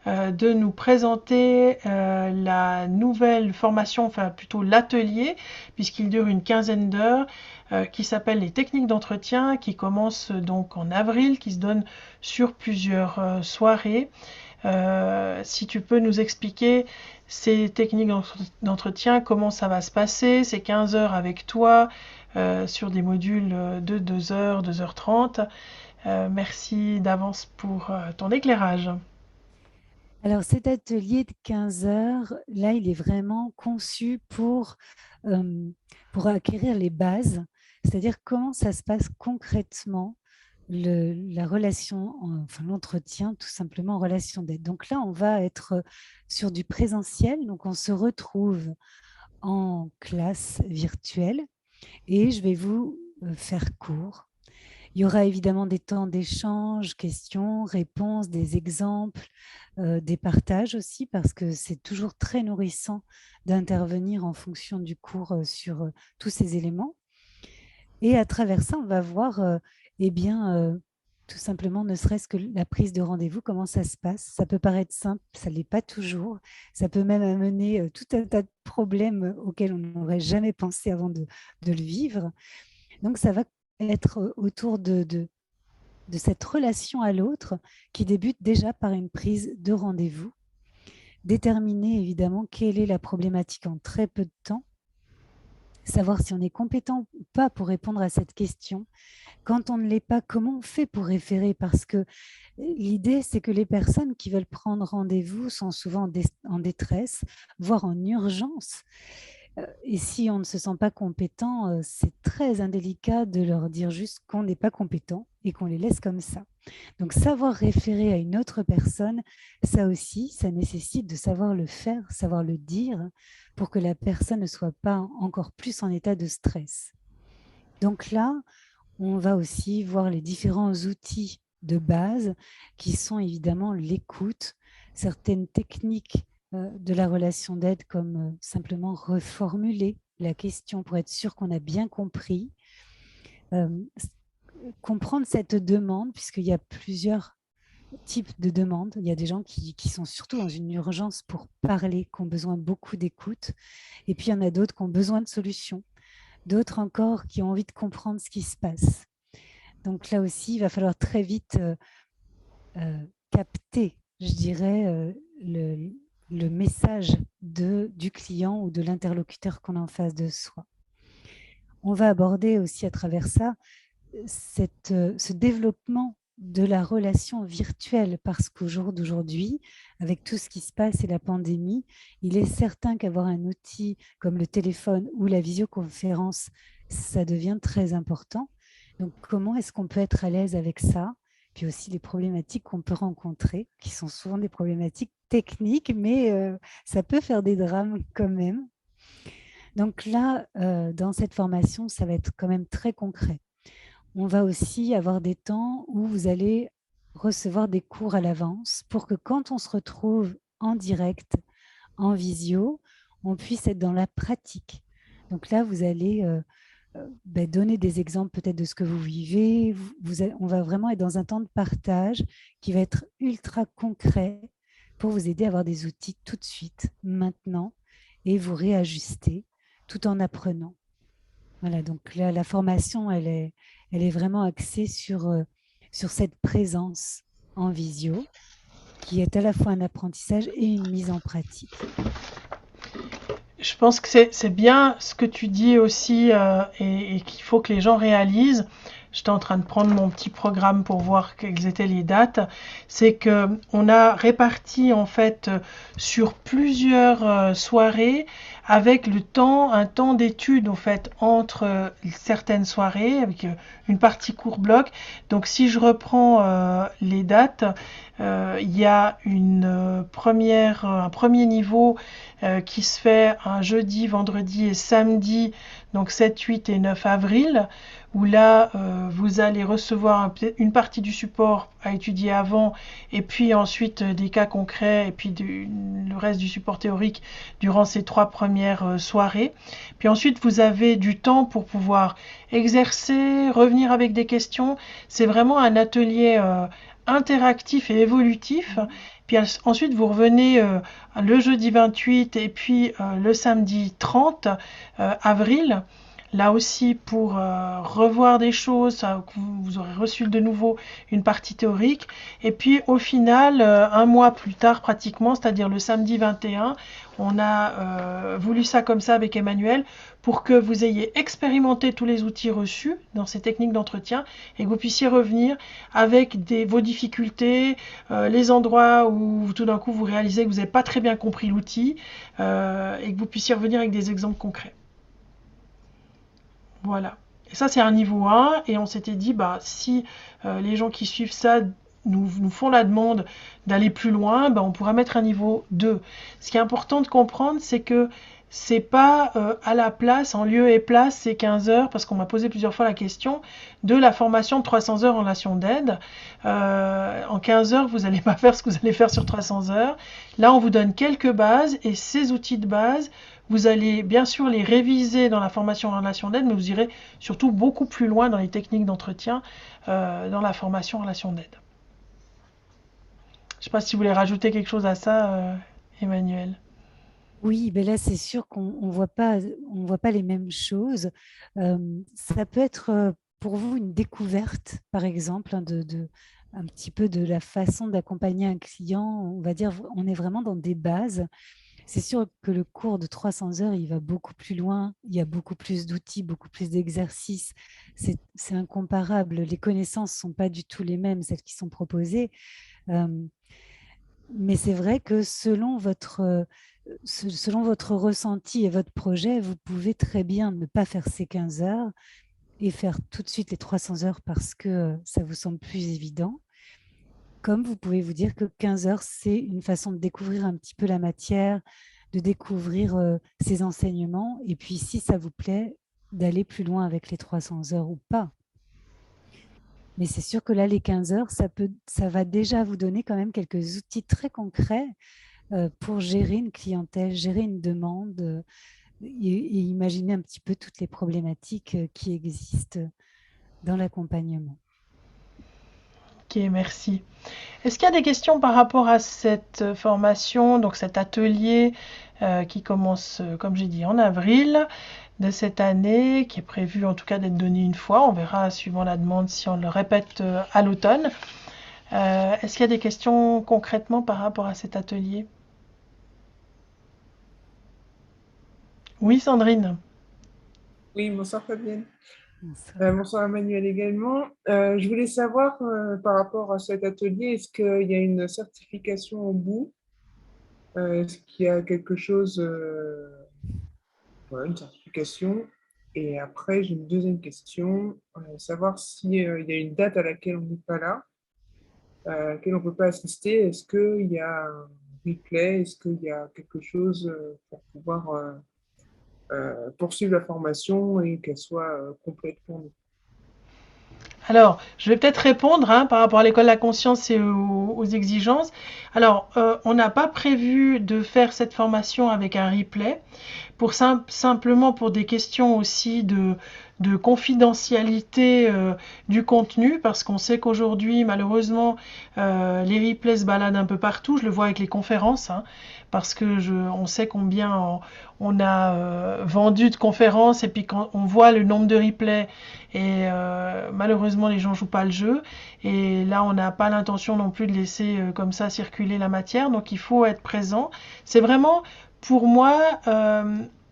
De nous présenter la nouvelle formation, enfin plutôt l'atelier, puisqu'il dure une quinzaine d'heures, qui s'appelle les techniques d'entretien, qui commence donc en avril, qui se donne sur plusieurs soirées. Si tu peux nous expliquer ces techniques d'entretien, comment ça va se passer, ces 15 heures avec toi, sur des modules de 2 heures, 2h30. Merci d'avance pour ton éclairage. Alors, cet atelier de 15 heures, là, il est vraiment conçu euh, pour acquérir les bases, c'est-à-dire comment ça se passe concrètement, la relation, enfin l'entretien, tout simplement en relation d'aide. Donc là, on va être sur du présentiel, donc on se retrouve en classe virtuelle et je vais vous faire cours. Il y aura évidemment des temps d'échange, questions, réponses, des exemples, des partages aussi, parce que c'est toujours très nourrissant d'intervenir en fonction du cours sur tous ces éléments. Et à travers ça, on va voir, eh bien, tout simplement, ne serait-ce que la prise de rendez-vous, comment ça se passe. Ça peut paraître simple, ça ne l'est pas toujours. Ça peut même amener tout un tas de problèmes auxquels on n'aurait jamais pensé avant de le vivre. Donc, ça va être autour de cette relation à l'autre qui débute déjà par une prise de rendez-vous. Déterminer évidemment quelle est la problématique en très peu de temps, savoir si on est compétent ou pas pour répondre à cette question. Quand on ne l'est pas, comment on fait pour référer? Parce que l'idée, c'est que les personnes qui veulent prendre rendez-vous sont souvent en détresse, voire en urgence. Et si on ne se sent pas compétent, c'est très indélicat de leur dire juste qu'on n'est pas compétent et qu'on les laisse comme ça. Donc savoir référer à une autre personne, ça aussi, ça nécessite de savoir le faire, savoir le dire pour que la personne ne soit pas encore plus en état de stress. Donc là, on va aussi voir les différents outils de base qui sont évidemment l'écoute, certaines techniques de la relation d'aide comme simplement reformuler la question pour être sûr qu'on a bien compris, euh, comprendre cette demande puisqu'il y a plusieurs types de demandes. Il y a des gens qui sont surtout dans une urgence pour parler, qui ont besoin beaucoup d'écoute. Et puis, il y en a d'autres qui ont besoin de solutions. D'autres encore qui ont envie de comprendre ce qui se passe. Donc là aussi, il va falloir très vite capter, je dirais, le message du client ou de l'interlocuteur qu'on a en face de soi. On va aborder aussi à travers ça ce développement de la relation virtuelle parce qu'au jour d'aujourd'hui, avec tout ce qui se passe et la pandémie, il est certain qu'avoir un outil comme le téléphone ou la visioconférence, ça devient très important. Donc, comment est-ce qu'on peut être à l'aise avec ça? Puis aussi les problématiques qu'on peut rencontrer, qui sont souvent des problématiques techniques, mais ça peut faire des drames quand même. Donc là, dans cette formation, ça va être quand même très concret. On va aussi avoir des temps où vous allez recevoir des cours à l'avance pour que quand on se retrouve en direct, en visio, on puisse être dans la pratique. Donc là, vous allez donner des exemples peut-être de ce que vous vivez. On va vraiment être dans un temps de partage qui va être ultra concret pour vous aider à avoir des outils tout de suite, maintenant, et vous réajuster tout en apprenant. Voilà, donc là, la formation, elle est vraiment axée sur cette présence en visio, qui est à la fois un apprentissage et une mise en pratique. Je pense que c'est bien ce que tu dis aussi et qu'il faut que les gens réalisent. J'étais en train de prendre mon petit programme pour voir quelles étaient les dates. C'est que on a réparti en fait sur plusieurs soirées avec un temps d'étude en fait entre certaines soirées avec une partie court bloc. Donc si je reprends les dates, il y a un premier niveau qui se fait un jeudi, vendredi et samedi, donc 7, 8 et 9 avril, où là, vous allez recevoir une partie du support à étudier avant, et puis ensuite des cas concrets, et puis le reste du support théorique durant ces 3 première soirée. Puis ensuite, vous avez du temps pour pouvoir exercer, revenir avec des questions. C'est vraiment un atelier interactif et évolutif. Puis ensuite, vous revenez le jeudi 28 et puis le samedi 30 avril. Là aussi, pour revoir des choses, vous aurez reçu de nouveau une partie théorique. Et puis, au final, un mois plus tard, pratiquement, c'est-à-dire le samedi 21, on a voulu ça comme ça avec Emmanuel pour que vous ayez expérimenté tous les outils reçus dans ces techniques d'entretien et que vous puissiez revenir avec vos difficultés, les endroits où tout d'un coup vous réalisez que vous n'avez pas très bien compris l'outil et que vous puissiez revenir avec des exemples concrets. Voilà. Et ça, c'est un niveau 1. Et on s'était dit, bah, si les gens qui suivent ça nous font la demande d'aller plus loin, bah, on pourra mettre un niveau 2. Ce qui est important de comprendre, c'est que c'est pas à la place, en lieu et place, c'est 15 heures, parce qu'on m'a posé plusieurs fois la question de la formation de 300 heures en relation d'aide. En 15 heures, vous n'allez pas faire ce que vous allez faire sur 300 heures. Là, on vous donne quelques bases, et ces outils de base, vous allez bien sûr les réviser dans la formation en relation d'aide, mais vous irez surtout beaucoup plus loin dans les techniques d'entretien dans la formation en relation d'aide. Je ne sais pas si vous voulez rajouter quelque chose à ça, Emmanuel. Oui, ben là, c'est sûr qu'on on voit pas les mêmes choses. Ça peut être pour vous une découverte, par exemple, hein, un petit peu de la façon d'accompagner un client. On va dire, on est vraiment dans des bases. C'est sûr que le cours de 300 heures, il va beaucoup plus loin. Il y a beaucoup plus d'outils, beaucoup plus d'exercices. C'est incomparable. Les connaissances ne sont pas du tout les mêmes, celles qui sont proposées. Euh, mais c'est vrai que selon votre ressenti et votre projet, vous pouvez très bien ne pas faire ces 15 heures et faire tout de suite les 300 heures parce que ça vous semble plus évident. Comme vous pouvez vous dire que 15 heures, c'est une façon de découvrir un petit peu la matière, de découvrir ses enseignements, et puis si ça vous plaît, d'aller plus loin avec les 300 heures ou pas. Mais c'est sûr que là, les 15 heures, ça va déjà vous donner quand même quelques outils très concrets pour gérer une clientèle, gérer une demande et imaginer un petit peu toutes les problématiques qui existent dans l'accompagnement. Ok, merci. Est-ce qu'il y a des questions par rapport à cette formation, donc cet atelier qui commence, comme j'ai dit, en avril de cette année, qui est prévu en tout cas d'être donné une fois. On verra suivant la demande si on le répète à l'automne. Est-ce qu'il y a des questions concrètement par rapport à cet atelier? Oui, Sandrine. Oui, bonsoir Fabienne. Bonsoir. Bonsoir Emmanuel également. Je voulais savoir par rapport à cet atelier, est-ce qu'il y a une certification au bout? Est-ce qu'il y a quelque chose, voilà, une certification? Et après, j'ai une deuxième question, savoir s'il y a une date à laquelle on n'est pas là, à laquelle on ne peut pas assister. Est-ce qu'il y a un replay? Est-ce qu'il y a quelque chose pour pouvoir poursuivre la formation et qu'elle soit complète pour nous? Alors, je vais peut-être répondre par rapport à l'école de la conscience et aux exigences. Alors, on n'a pas prévu de faire cette formation avec un replay, simplement pour des questions aussi de confidentialité du contenu, parce qu'on sait qu'aujourd'hui, malheureusement, les replays se baladent un peu partout. Je le vois avec les conférences, parce que on sait combien on a vendu de conférences, et puis quand on voit le nombre de replays, et malheureusement, les gens jouent pas le jeu. Et là, on n'a pas l'intention non plus de laisser comme ça circuler la matière, donc il faut être présent. C'est vraiment, pour moi,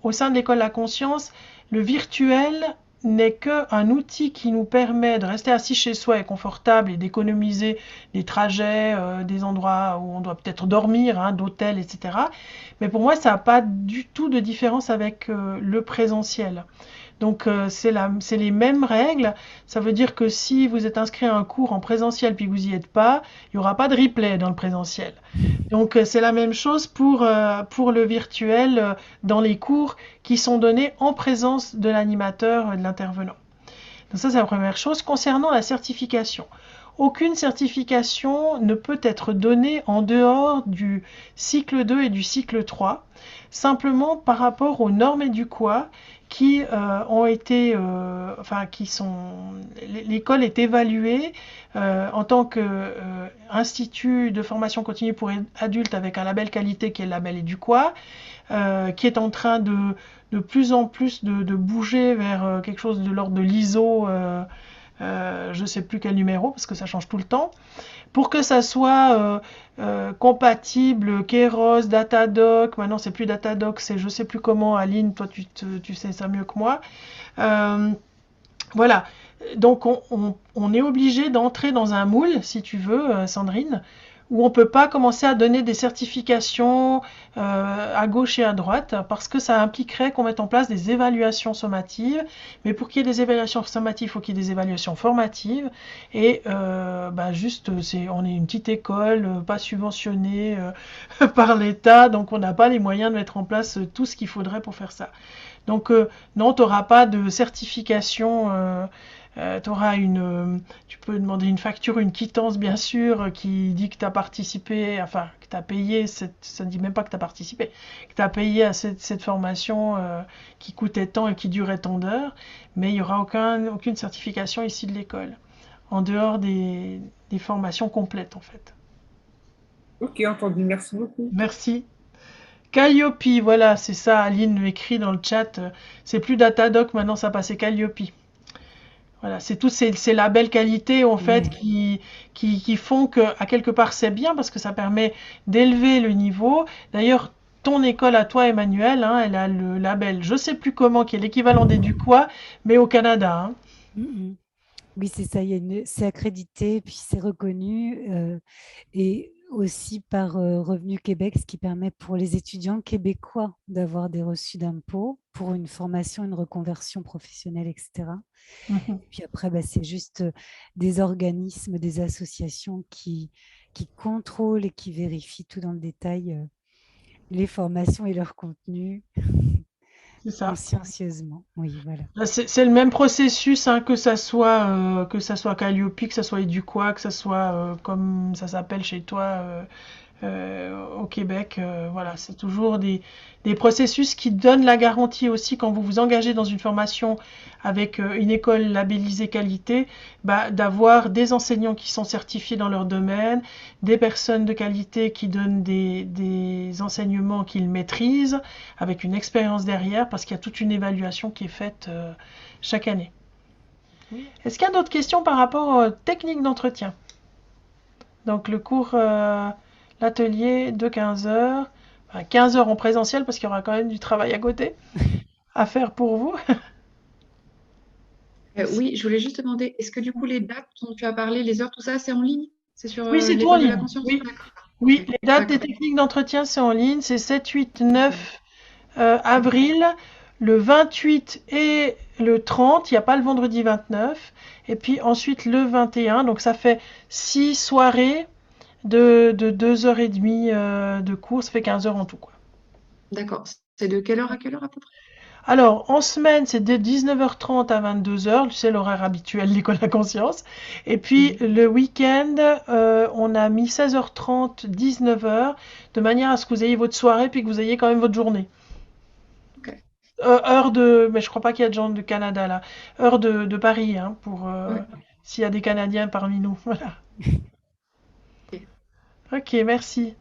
au sein de l'école de la conscience, le virtuel n'est qu'un outil qui nous permet de rester assis chez soi et confortable et d'économiser des trajets, des endroits où on doit peut-être dormir, d'hôtels, etc. Mais pour moi, ça n'a pas du tout de différence avec le présentiel. Donc c'est les mêmes règles. Ça veut dire que si vous êtes inscrit à un cours en présentiel puis que vous n'y êtes pas, il n'y aura pas de replay dans le présentiel. Donc c'est la même chose pour le virtuel dans les cours qui sont donnés en présence de l'animateur, de l'intervenant. Donc ça c'est la première chose. Concernant la certification. aucune certification ne peut être donnée en dehors du cycle 2 et du cycle 3, simplement par rapport aux normes éduquois qui ont été, l'école est évaluée en tant qu'institut de formation continue pour adultes avec un label qualité qui est le label éduquois, qui est en train de plus en plus de bouger vers quelque chose de l'ordre de l'ISO, je ne sais plus quel numéro parce que ça change tout le temps, pour que ça soit compatible, Keros, Datadoc, maintenant c'est plus Datadoc, c'est je sais plus comment, Aline, toi tu sais ça mieux que moi. Voilà, donc on est obligé d'entrer dans un moule, si tu veux, Sandrine, où on peut pas commencer à donner des certifications à gauche et à droite, parce que ça impliquerait qu'on mette en place des évaluations sommatives. Mais pour qu'il y ait des évaluations sommatives, il faut qu'il y ait des évaluations formatives. Et on est une petite école, pas subventionnée par l'État, donc on n'a pas les moyens de mettre en place tout ce qu'il faudrait pour faire ça. Donc non, tu n'auras pas de certification. Tu peux demander une facture, une quittance bien sûr, qui dit que tu as participé, enfin que tu as payé, ça ne dit même pas que tu as participé, que tu as payé à cette formation qui coûtait tant et qui durait tant d'heures, mais il n'y aura aucune certification ici de l'école, en dehors des formations complètes en fait. Ok, entendu, merci beaucoup. Merci. Calliope, voilà, c'est ça, Aline écrit dans le chat, c'est plus Datadoc, maintenant ça passait Calliope. Voilà, c'est tous ces labels qualité en fait qui font que à quelque part c'est bien parce que ça permet d'élever le niveau. D'ailleurs, ton école à toi, Emmanuel, hein, elle a le label, je sais plus comment, qui est l'équivalent d'Éduquois, mais au Canada. Hein. Oui, c'est ça. C'est accrédité, puis c'est reconnu, et aussi par Revenu Québec, ce qui permet pour les étudiants québécois d'avoir des reçus d'impôts pour une formation, une reconversion professionnelle, etc. Puis après, c'est juste des organismes, des associations qui contrôlent et qui vérifient tout dans le détail les formations et leur contenu. C'est ça. Consciencieusement, oui, voilà. C'est le même processus, hein, que ça soit Calliope, que ça soit Éduquois, que ça soit comme ça s'appelle chez toi au Québec. Voilà, c'est toujours des processus qui donnent la garantie aussi quand vous vous engagez dans une formation avec une école labellisée qualité, d'avoir des enseignants qui sont certifiés dans leur domaine, des personnes de qualité qui donnent des enseignements qu'ils maîtrisent, avec une expérience derrière, parce qu'il y a toute une évaluation qui est faite chaque année. Oui. Est-ce qu'il y a d'autres questions par rapport aux techniques d'entretien? Donc le cours... l'atelier de 15 heures, 15 heures en présentiel parce qu'il y aura quand même du travail à côté à faire pour vous. Oui, je voulais juste demander, est-ce que du coup les dates dont tu as parlé, les heures, tout ça, c'est en ligne? C'est sur Oui, c'est tout en l'école de la ligne. conscience? Oui, okay. Les dates des techniques d'entretien, c'est en ligne. C'est 7, 8, 9 avril, le 28 et le 30. Il n'y a pas le vendredi 29. Et puis ensuite le 21. Donc ça fait 6 soirées de 2h30 de cours, ça fait 15 heures en tout, quoi. D'accord. C'est de quelle heure à quelle heure à peu près? Alors, en semaine, c'est de 19h30 à 22h, tu sais, l'horaire habituel de l'école de la conscience. Et puis, le week-end, on a mis 16h30, 19h, de manière à ce que vous ayez votre soirée, puis que vous ayez quand même votre journée. Okay. Mais je crois pas qu'il y a de gens du Canada, là. Heure de Paris, hein, pour s'il y a des Canadiens parmi nous. Voilà. Ok, merci.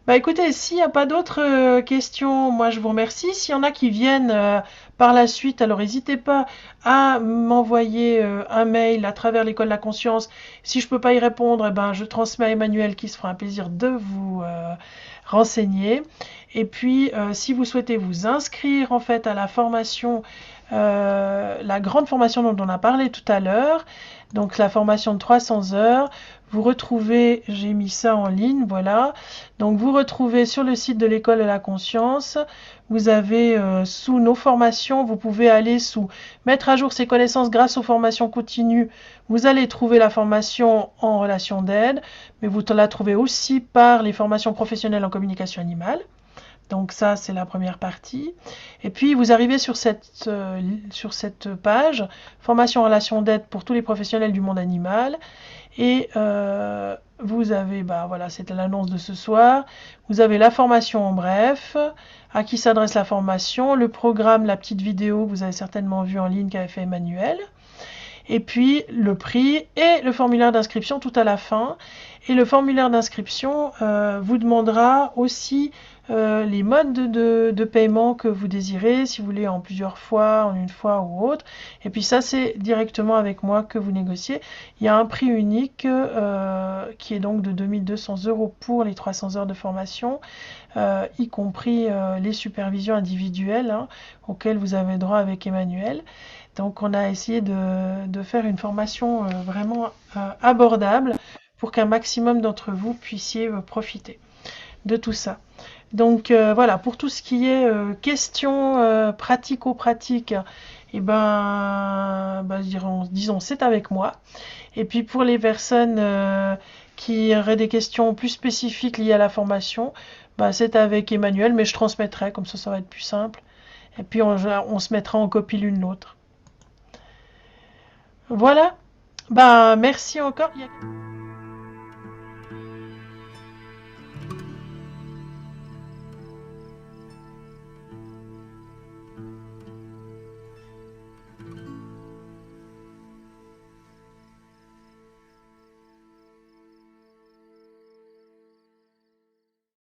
Écoutez, s'il n'y a pas d'autres questions, moi je vous remercie. S'il y en a qui viennent par la suite, alors n'hésitez pas à m'envoyer un mail à travers l'école de la conscience. Si je peux pas y répondre, je transmets à Emmanuel qui se fera un plaisir de vous renseigner. Et puis, si vous souhaitez vous inscrire en fait à la formation, la grande formation dont on a parlé tout à l'heure, donc la formation de 300 heures, vous retrouvez, j'ai mis ça en ligne, voilà. Donc vous retrouvez sur le site de l'école de la conscience, vous avez sous nos formations, vous pouvez aller sous mettre à jour ses connaissances grâce aux formations continues. Vous allez trouver la formation en relation d'aide, mais vous la trouvez aussi par les formations professionnelles en communication animale. Donc ça, c'est la première partie. Et puis, vous arrivez sur cette page, formation en relation d'aide pour tous les professionnels du monde animal. Et vous avez, bah voilà, c'était l'annonce de ce soir. Vous avez la formation en bref, à qui s'adresse la formation, le programme, la petite vidéo que vous avez certainement vu en ligne qu'avait fait Emmanuel. Et puis le prix et le formulaire d'inscription tout à la fin. Et le formulaire d'inscription vous demandera aussi les modes de paiement que vous désirez, si vous voulez en plusieurs fois, en une fois ou autre. Et puis ça, c'est directement avec moi que vous négociez. Il y a un prix unique qui est donc de 2200 € pour les 300 heures de formation, y compris les supervisions individuelles auxquelles vous avez droit avec Emmanuel. Donc on a essayé de faire une formation vraiment abordable pour qu'un maximum d'entre vous puissiez profiter de tout ça. Donc voilà, pour tout ce qui est questions pratico-pratiques, et disons c'est avec moi. Et puis pour les personnes qui auraient des questions plus spécifiques liées à la formation, c'est avec Emmanuel, mais je transmettrai, comme ça va être plus simple. Et puis on se mettra en copie l'une l'autre. Voilà, merci encore.